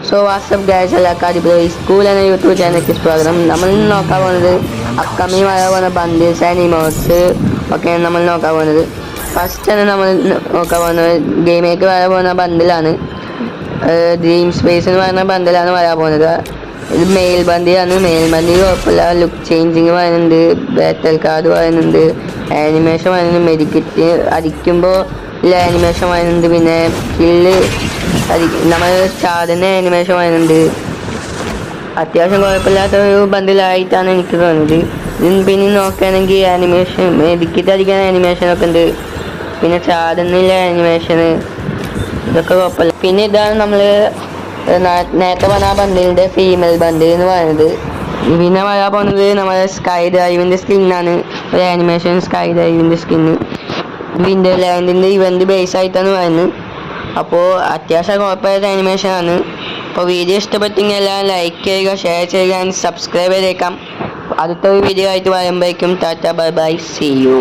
So WhatsApp guys എല്ലാവർക്കും അടിപൊളി school എന്ന യൂട്യൂബ് ചാനലിലേക്ക് സ്വാഗതം. നമ്മൾ നോക്കാൻ പോകുന്നത് അപ്കമിങ് വരാൻ പോകുന്ന ബണ്ടിൽസ് ആൻഡ് ഇമോട്ട്സ് ഒക്കെയാണ് നമ്മൾ നോക്കാൻ പോകുന്നത്. ഫസ്റ്റ് തന്നെ നമ്മൾ നോക്കാൻ പോകുന്നത് ഗെയിമിലേക്ക് വരാൻ പോകുന്ന ബണ്ടിലാണ്. ഡ്രീം സ്പേസ് എന്ന് പറയുന്ന ബണ്ടിലാണ് വരാൻ പോകുന്നത്. ഇത് മെയിൽ ബണ്ടിലാണ്. മെയിൽ ബണ്ടി കുഴപ്പമില്ല. ലുക്ക് ചേഞ്ചിങ് പറയുന്നുണ്ട്, ബാറ്റൽ കാർഡ് പറയുന്നുണ്ട്, ആനിമേഷൻ പറയുന്നുണ്ട്, മെഡിക്കറ്റ് അടിക്കുമ്പോൾ ആനിമേഷൻ പറയുന്നുണ്ട്, പിന്നെ സ്കില്ല് നമ്മൾ ചാടുന്ന ആനിമേഷൻ വരുന്നുണ്ട്. അത്യാവശ്യം കുഴപ്പമില്ലാത്ത ഒരു ബണ്ടിലായിട്ടാണ് എനിക്ക് തോന്നുന്നത്. പിന്നെ നോക്കുകയാണെങ്കിൽ ആനിമേഷൻ മെഡിക്കറ്റ് അടിക്കുന്ന ആനിമേഷനൊക്കെ ഉണ്ട്, പിന്നെ ചാടുന്നില്ല ആനിമേഷന്, ഇതൊക്കെ കുഴപ്പമില്ല. പിന്നെ ഇതാണ് നമ്മൾ നേരത്തെ പറഞ്ഞ ബണ്ടിലിൻ്റെ ഫീമെയിൽ ബണ്ടിൽ എന്ന് പറയുന്നത്. പിന്നെ വരാൻ പോകുന്നത് നമ്മുടെ സ്കൈ ഡ്രൈവിൻ്റെ സ്കിന്നാണ്. ഒരു ആനിമേഷൻ സ്കൈ ഡ്രൈവിൻ്റെ സ്കിന്ന് വിൻഡർ ലാൻഡിൻ്റെ ഇവൻ്റ് ബേസ് ആയിട്ടാണ് പറയുന്നത്. അപ്പോൾ അത്യാവശ്യം കുഴപ്പമില്ലാത്ത ആനിമേഷനാണ്. അപ്പോൾ വീഡിയോ ഇഷ്ടപ്പെട്ടെങ്കിൽ എല്ലാം ലൈക്ക് ചെയ്യുക, ഷെയർ ചെയ്യുക, സബ്സ്ക്രൈബ് ചെയ്തേക്കാം. അടുത്തൊരു വീഡിയോ ആയിട്ട് വരുമ്പോഴേക്കും tata bye bye, see U.